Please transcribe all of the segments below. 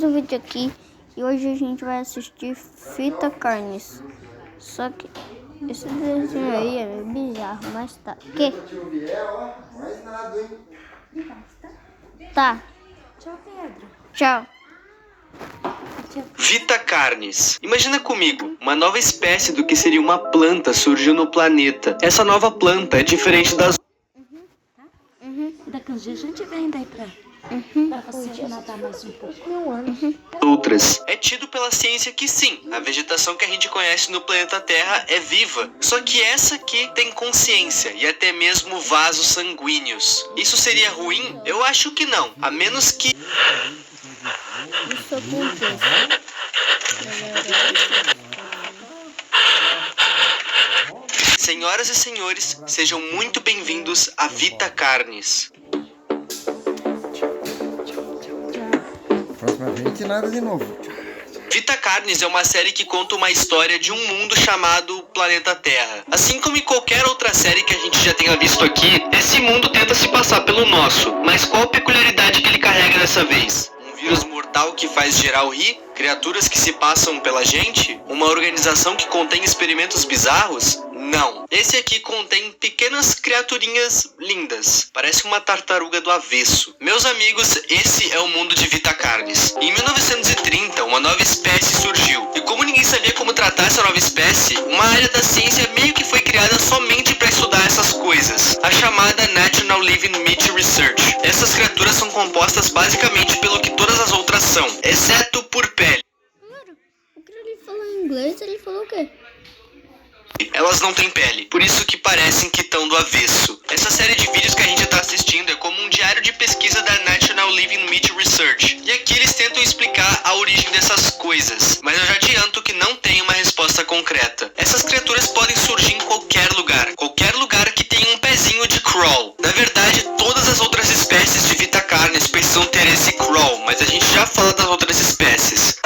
um vídeo aqui e hoje a gente vai assistir Fita Carnes. Só que esse desenho aí é meio bizarro, mas tá. Que? Tá. Tchau, Pedro. Tchau. Vita Carnes. Imagina comigo, uma nova espécie do que seria uma planta surgiu no planeta. Essa nova planta é diferente das Daqui uns dias a gente vem daí pra você nadar mais um pouco. outras. É tido pela ciência que sim, a vegetação que a gente conhece no planeta Terra é viva. Só que essa aqui tem consciência e até mesmo vasos sanguíneos. Isso seria ruim? Eu acho que não. A menos que... Isso acontece. Senhoras e senhores, sejam muito bem-vindos a Vita Carnes. Próximamente nada de novo. Vita Carnes é uma série que conta uma história de um mundo chamado Planeta Terra. Assim como em qualquer outra série que a gente já tenha visto aqui, esse mundo tenta se passar pelo nosso. Mas qual a peculiaridade que ele carrega dessa vez? Um vírus mortal que faz geral rir? Criaturas que se passam pela gente? Uma organização que contém experimentos bizarros? Não. Esse aqui contém pequenas criaturinhas lindas. Parece uma tartaruga do avesso. Meus amigos, esse é o mundo de Vita Carnes. Em 1930, uma nova espécie surgiu. E como ninguém sabia como tratar essa nova espécie, uma área da ciência meio que foi criada somente para estudar essas coisas. A chamada National Living Meat Research. Essas criaturas são compostas basicamente pelo que todas as outras são, exceto por pele. O que ele falou em inglês, ele falou o quê? Elas não têm pele, por isso que parecem que estão do avesso. Essa série de vídeos que a gente está assistindo é como um diário de pesquisa da National Living Meat Research. E aqui eles tentam explicar a origem dessas coisas, mas eu já adianto que não tem uma resposta concreta. Essas criaturas podem surgir em qualquer lugar que tenha um pezinho de crawl. Na verdade, todas as outras espécies de Vita Carnes precisam ter esse crawl, mas a gente já fala das outras espécies.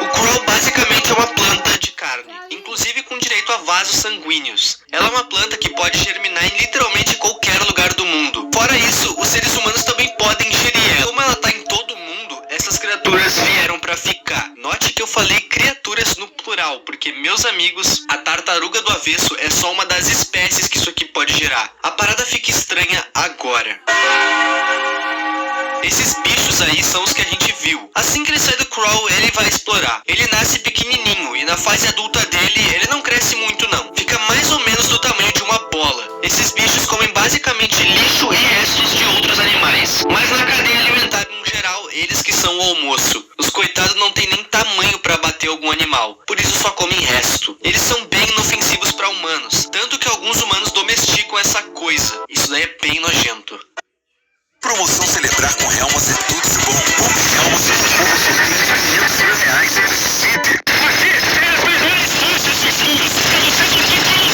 O crawl basicamente é uma planta de carne, inclusive com direito a vasos sanguíneos. Ela é uma planta que pode germinar em literalmente qualquer lugar do mundo. Fora isso, os seres humanos também podem ingerir ela. Como ela tá em todo mundo, essas criaturas vieram pra ficar. Note que eu falei criaturas no plural, porque, meus amigos, a tartaruga do avesso é só uma das espécies que isso aqui pode gerar. A parada fica estranha agora. Esses bichos aí são os que a gente viu. Assim que ele sai do crawl, ele vai explorar. Ele nasce pequenininho e na fase adulta dele, ele não cresce muito não. Fica mais ou menos do tamanho de uma bola. Esses bichos comem basicamente lixo e restos de outros animais. Mas na cadeia alimentar no geral, eles que são o almoço. Os coitados não têm nem tamanho pra bater algum animal. Por isso só comem resto. Eles são bem inofensivos pra humanos. Tanto que alguns humanos domesticam essa coisa. Isso daí é bem nojento. Promoção Celebrar com Helmas é tudo de bom. Compre Helmas e R$500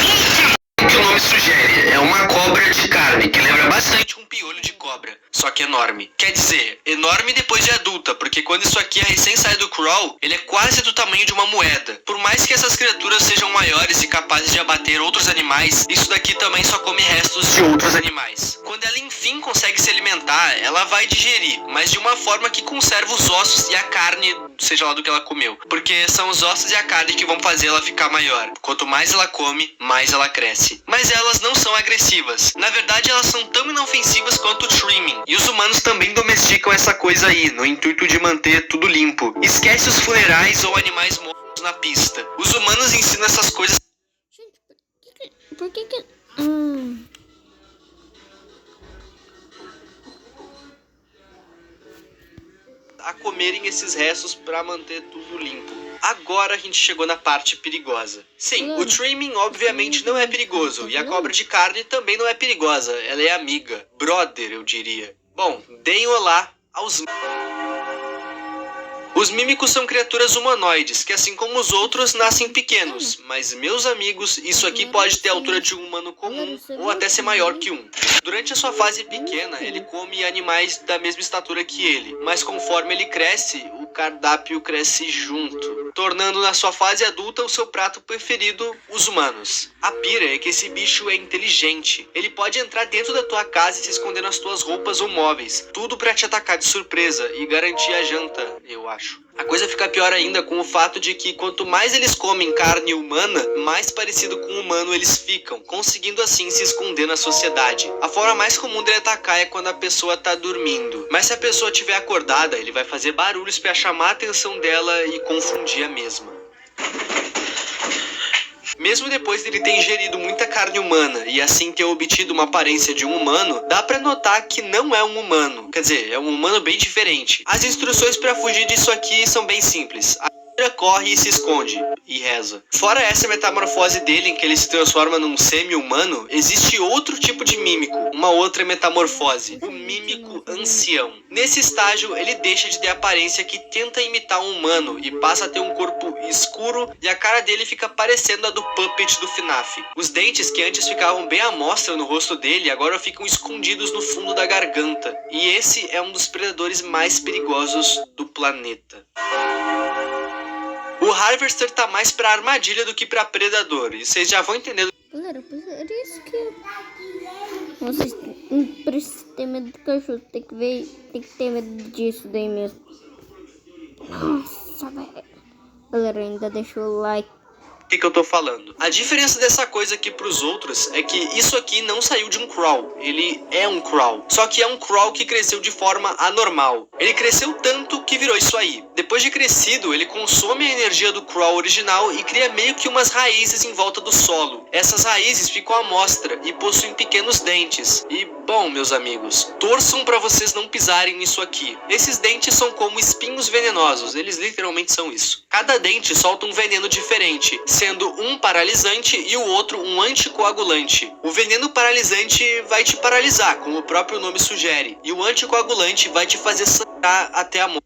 mil. O que o nome sugere é uma cobra de carne, que lembra bastante um piolho de cobra, só que enorme. Quer dizer, enorme depois de adulta, porque quando isso aqui é recém sai do crawl, ele é quase do tamanho de uma moeda. Por mais que essas criaturas sejam maiores e capazes de abater outros animais, isso daqui também só come restos de outros animais. Quando ela enfim consegue se alimentar, ela vai digerir, mas de uma forma que conserva os ossos e a carne, seja lá do que ela comeu. Porque são os ossos e a carne que vão fazer ela ficar maior. Quanto mais ela come, mais ela cresce. Mas elas não são agressivas. Na verdade, elas são tão inofensivas quanto o trimming. E os humanos também domesticam essa coisa aí, no intuito de manter tudo limpo. Esquece os funerais ou animais mortos na pista. Os humanos ensinam essas coisas Gente, por que que... a comerem esses restos para manter tudo limpo. Agora a gente chegou na parte perigosa. Sim, o trimming obviamente não é perigoso, e a cobra de carne também não é perigosa, ela é amiga, brother eu diria. Bom, deem olá aos... Os mímicos são criaturas humanoides, que assim como os outros, nascem pequenos. Mas, meus amigos, isso aqui pode ter a altura de um humano comum, ou até ser maior que um. Durante a sua fase pequena, ele come animais da mesma estatura que ele. Mas conforme ele cresce, o cardápio cresce junto. tornando na sua fase adulta o seu prato preferido, os humanos. A pira é que esse bicho é inteligente. Ele pode entrar dentro da tua casa e se esconder nas tuas roupas ou móveis, tudo pra te atacar de surpresa e garantir a janta, eu acho. A coisa fica pior ainda com o fato de que quanto mais eles comem carne humana, mais parecido com o humano eles ficam, conseguindo assim se esconder na sociedade. A forma mais comum dele atacar é quando a pessoa tá dormindo. Mas se a pessoa estiver acordada, ele vai fazer barulhos pra chamar a atenção dela e confundir a mesma. Mesmo depois dele ter ingerido muita carne humana e assim ter obtido uma aparência de um humano, dá pra notar que não é um humano. Quer dizer, é um humano bem diferente. As instruções pra fugir disso aqui são bem simples. A pira corre e se esconde, e reza. Fora essa metamorfose dele, em que ele se transforma num semi-humano, existe outro tipo de mímico, uma outra metamorfose, o mímico ancião. Nesse estágio, ele deixa de ter a aparência que tenta imitar um humano e passa a ter um corpo escuro e a cara dele fica parecendo a do Puppet do FNAF. Os dentes, que antes ficavam bem à mostra no rosto dele, agora ficam escondidos no fundo da garganta. E esse é um dos predadores mais perigosos do planeta. O Harvester tá mais pra armadilha do que pra predador, e vocês já vão entender. Galera, é isso que vocês não precisam ter medo do cachorro, tem que ter medo disso daí mesmo. Nossa, velho. Galera, ainda deixa o like. O que eu tô falando? A diferença dessa coisa aqui pros outros é que isso aqui não saiu de um crawl. Ele é um crawl. Só que é um crawl que cresceu de forma anormal. Ele cresceu tanto que virou isso aí. Depois de crescido, ele consome a energia do crawl original e cria meio que umas raízes em volta do solo. Essas raízes ficam à mostra e possuem pequenos dentes. E, bom, meus amigos, torçam pra vocês não pisarem nisso aqui. Esses dentes são como espinhos venenosos. Eles literalmente são isso. Cada dente solta um veneno diferente, sendo um paralisante e o outro um anticoagulante. O veneno paralisante vai te paralisar, como o próprio nome sugere, e o anticoagulante vai te fazer sangrar até a morte.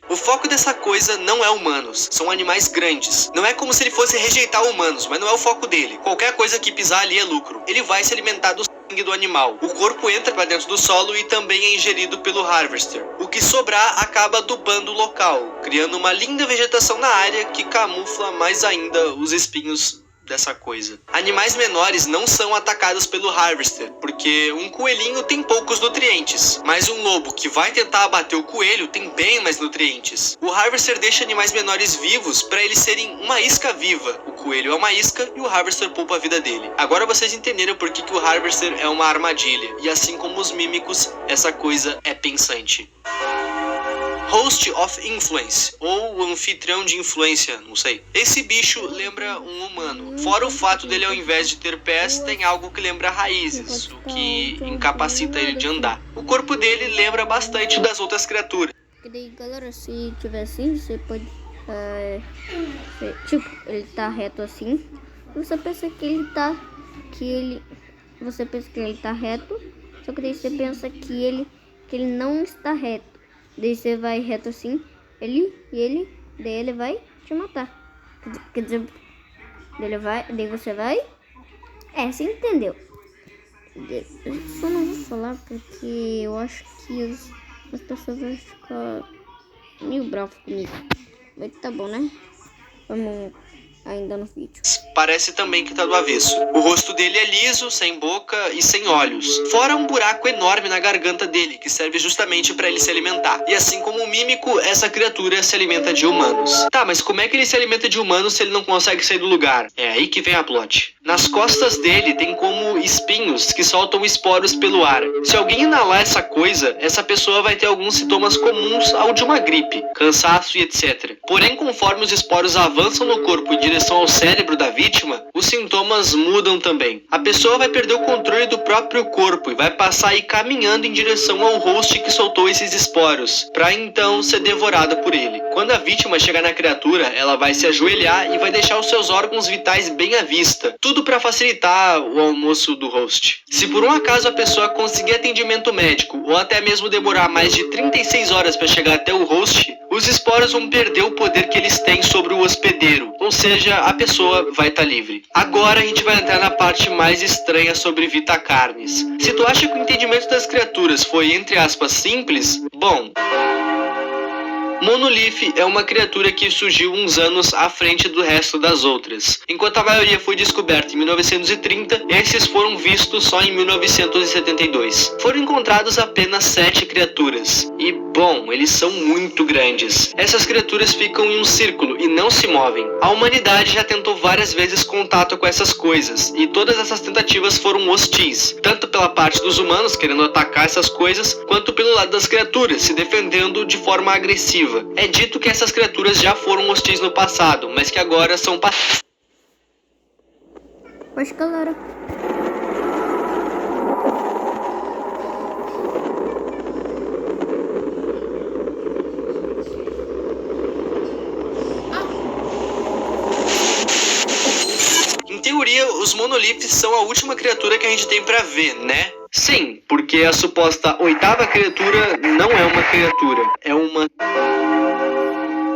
O foco dessa coisa não é humanos, são animais grandes. Não é como se ele fosse rejeitar humanos, mas não é o foco dele. Qualquer coisa que pisar ali é lucro. Ele vai se alimentar do sangue do animal. O corpo entra para dentro do solo e também é ingerido pelo Harvester. O que sobrar acaba adubando o local, criando uma linda vegetação na área que camufla mais ainda os espinhos dessa coisa. Animais menores não são atacados pelo Harvester, porque um coelhinho tem poucos nutrientes, mas um lobo que vai tentar abater o coelho tem bem mais nutrientes. O Harvester deixa animais menores vivos para eles serem uma isca viva. O coelho é uma isca e o Harvester poupa a vida dele. Agora vocês entenderam por que o Harvester é uma armadilha, e assim como os mímicos, essa coisa é pensante. Host of Influence, ou o anfitrião de influência, não sei. Esse bicho lembra um humano. Fora o fato dele, ao invés de ter pés, tem algo que lembra raízes, o que incapacita ele de andar. O corpo dele lembra bastante das outras criaturas. E daí, galera, se tiver assim, você pode... tipo, ele tá reto assim. Você pensa que ele tá... Você pensa que ele tá reto, só que daí você pensa que ele não está reto. Daí você vai reto assim, daí ele vai te matar. Quer dizer, daí você vai... você entendeu. Eu só não vou falar porque eu acho que as pessoas vão ficar meio bravas comigo. Mas tá bom, né? Vamos ainda no vídeo. Parece também que tá do avesso. O rosto dele é liso, sem boca e sem olhos. Fora um buraco enorme na garganta dele, que serve justamente para ele se alimentar. E assim como o mímico, essa criatura se alimenta de humanos. Tá, mas como é que ele se alimenta de humanos se ele não consegue sair do lugar? É aí que vem a plot. Nas costas dele tem como espinhos que soltam esporos pelo ar. Se alguém inalar essa coisa, essa pessoa vai ter alguns sintomas comuns ao de uma gripe, cansaço e etc. Porém, conforme os esporos avançam no corpo em direção ao cérebro da vítima, os sintomas mudam também. A pessoa vai perder o controle do próprio corpo e vai passar a ir caminhando em direção ao host que soltou esses esporos, para então ser devorada por ele. Quando a vítima chegar na criatura, ela vai se ajoelhar e vai deixar os seus órgãos vitais bem à vista, tudo para facilitar o almoço do host. Se por um acaso a pessoa conseguir atendimento médico ou até mesmo demorar mais de 36 horas para chegar até o host, os esporos vão perder o poder que eles têm sobre o hospedeiro, ou seja, a pessoa vai estar livre. Agora a gente vai entrar na parte mais estranha sobre Vita Carnis. Se tu acha que o entendimento das criaturas foi, entre aspas, simples, bom... Monolith é uma criatura que surgiu uns anos à frente do resto das outras. Enquanto a maioria foi descoberta em 1930, esses foram vistos só em 1972. Foram encontrados apenas 7 criaturas. E, bom, eles são muito grandes. Essas criaturas ficam em um círculo e não se movem. A humanidade já tentou várias vezes contato com essas coisas, e todas essas tentativas foram hostis, tanto pela parte dos humanos querendo atacar essas coisas, quanto pelo lado das criaturas, se defendendo de forma agressiva. É dito que essas criaturas já foram hostis no passado, mas que agora são Pois, galera. Em teoria, os monoliths são a última criatura que a gente tem pra ver, né? Sim, porque a suposta 8ª criatura não é uma criatura, é uma...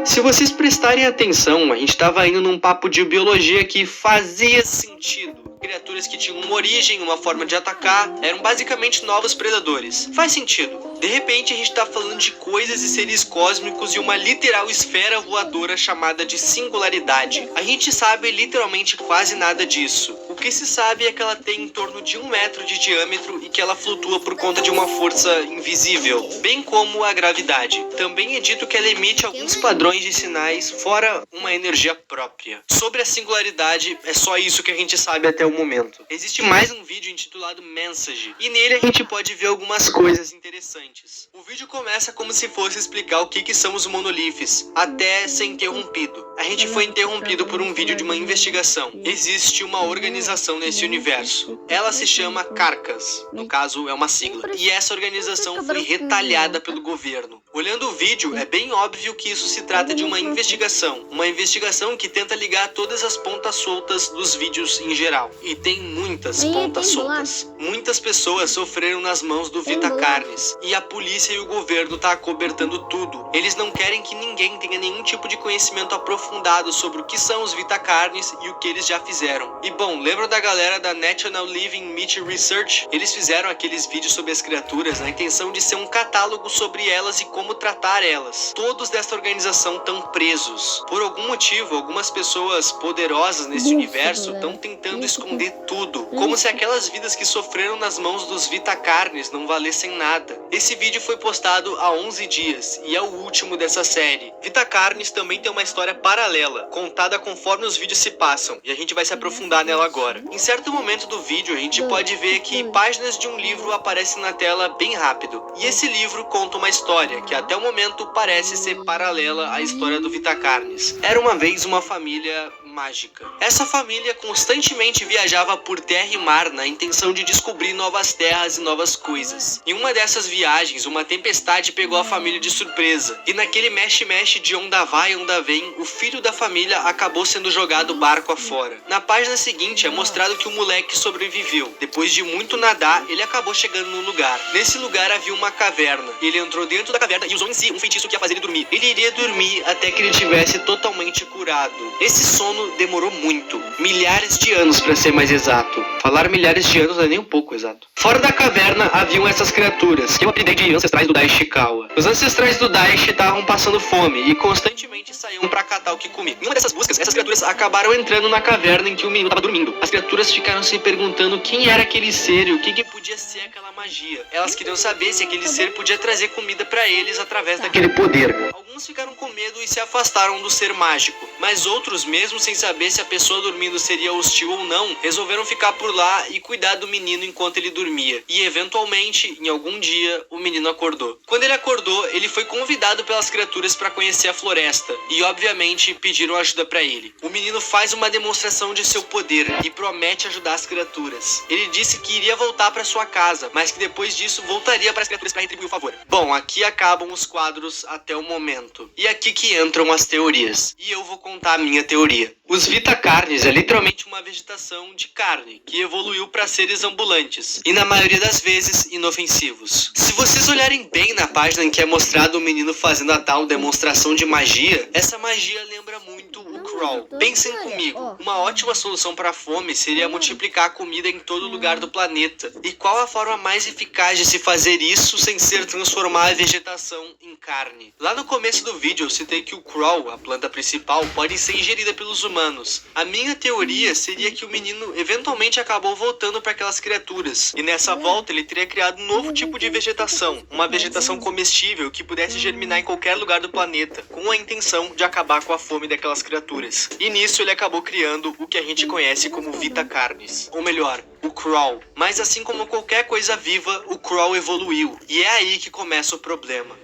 Se vocês prestarem atenção, a gente estava indo num papo de biologia que fazia sentido. Criaturas que tinham uma origem, uma forma de atacar, eram basicamente novos predadores. Faz sentido. De repente a gente tá falando de coisas e seres cósmicos e uma literal esfera voadora chamada de singularidade. A gente sabe literalmente quase nada disso. O que se sabe é que ela tem em torno de 1 metro de diâmetro e que ela flutua por conta de uma força invisível, bem como a gravidade. Também é dito que ela emite alguns padrões de sinais, fora uma energia própria. Sobre a singularidade, é só isso que a gente sabe até o momento. Existe mais um vídeo intitulado Message, e nele a gente pode ver algumas coisas interessantes. O vídeo começa como se fosse explicar o que são os monoliths, até ser interrompido. A gente foi interrompido por um vídeo de uma investigação. Existe uma organização nesse universo. Ela se chama Carcass, no caso é uma sigla. E essa organização foi retalhada pelo governo. Olhando o vídeo, é bem óbvio que isso se trata de uma investigação. Uma investigação que tenta ligar todas as pontas soltas dos vídeos em geral. E tem muitas pontas soltas. Muitas pessoas sofreram nas mãos do Vita Carnes. E a polícia e o governo tá acobertando tudo. Eles não querem que ninguém tenha nenhum tipo de conhecimento aprofundado sobre o que são os Vita Carnes e o que eles já fizeram. E bom, lembra da galera da National Living Meat Research? Eles fizeram aqueles vídeos sobre as criaturas na intenção de ser um catálogo sobre elas e como tratar elas. Todos dessa organização estão presos. Por algum motivo, algumas pessoas poderosas nesse universo estão tentando esconder tudo, como se aquelas vidas que sofreram nas mãos dos Vita Carnes não valessem nada. Esse vídeo foi postado há 11 dias e é o último dessa série. Vita Carnes também tem uma história paralela, contada conforme os vídeos se passam, e a gente vai se aprofundar nela agora. Em certo momento do vídeo, a gente pode ver que páginas de um livro aparecem na tela bem rápido, e esse livro conta uma história que até o momento parece ser paralela à história do Vita Carnes. Era uma vez uma família mágica. Essa família constantemente viajava por terra e mar na intenção de descobrir novas terras e novas coisas. Em uma dessas viagens, uma tempestade pegou a família de surpresa, e naquele mexe-mexe de onda vai, onda vem, o filho da família acabou sendo jogado barco afora. Na página seguinte é mostrado que o moleque sobreviveu. Depois de muito nadar, ele acabou chegando num lugar. Nesse lugar havia uma caverna. Ele entrou dentro da caverna e usou em si um feitiço que ia fazer ele dormir. Ele iria dormir até que ele tivesse totalmente curado. Esse sono demorou muito, milhares de anos para ser mais exato. Falar milhares de anos não é nem um pouco exato. Fora da caverna haviam essas criaturas, que eu apelidei de ancestrais do Daishikawa. Os ancestrais do Daish estavam passando fome e constantemente saíam para catar o que comer. Em uma dessas buscas, essas criaturas acabaram entrando na caverna em que o menino estava dormindo. As criaturas ficaram se perguntando quem era aquele ser e o que podia ser aquela magia. Elas queriam saber se aquele ser podia trazer comida para eles através daquele poder. Alguns ficaram com medo e se afastaram do ser mágico, mas outros, mesmo sem saber se a pessoa dormindo seria hostil ou não, resolveram ficar por lá e cuidar do menino enquanto ele dormia. E eventualmente, em algum dia, o menino acordou. Quando ele acordou, ele foi convidado pelas criaturas para conhecer a floresta e obviamente pediram ajuda para ele. O menino faz uma demonstração de seu poder e promete ajudar as criaturas. Ele disse que iria voltar para sua casa, mas que depois disso voltaria para as criaturas para retribuir o favor. Bom, aqui acabam os quadros até o momento. E aqui que entram as teorias. E eu vou contar a minha teoria. Os Vita Carnes é literalmente uma vegetação de carne que evoluiu para seres ambulantes e na maioria das vezes inofensivos. Se vocês olharem bem na página em que é mostrado o menino fazendo a tal demonstração de magia, essa magia lembra muito o crawl. Pensem comigo, uma ótima solução para a fome seria multiplicar a comida em todo lugar do planeta. E qual a forma mais eficaz de se fazer isso sem ser transformar a vegetação em carne? Lá no começo do vídeo eu citei que o crawl, a planta principal, pode ser ingerida pelos humanos. A minha teoria seria que o menino eventualmente acabou voltando para aquelas criaturas. E nessa volta ele teria criado um novo tipo de vegetação, uma vegetação comestível que pudesse germinar em qualquer lugar do planeta, com a intenção de acabar com a fome daquelas criaturas. E nisso ele acabou criando o que a gente conhece como Vita Carnis, ou melhor, o crawl. Mas assim como qualquer coisa viva, o crawl evoluiu. E é aí que começa o problema.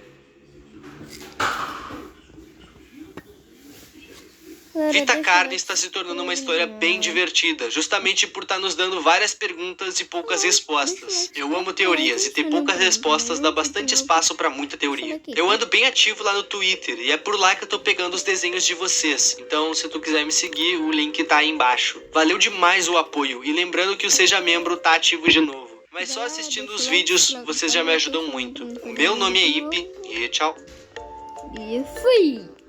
Vita Carnis está se tornando uma história bem divertida, justamente por estar nos dando várias perguntas e poucas respostas. Eu amo teorias, e ter poucas respostas dá bastante espaço para muita teoria. Eu ando bem ativo lá no Twitter, e é por lá que eu tô pegando os desenhos de vocês. Então, se tu quiser me seguir, o link tá aí embaixo. Valeu demais o apoio, e lembrando que o Seja Membro tá ativo de novo. Mas só assistindo os vídeos, vocês já me ajudam muito. O meu nome é Ipe, e tchau. E fui!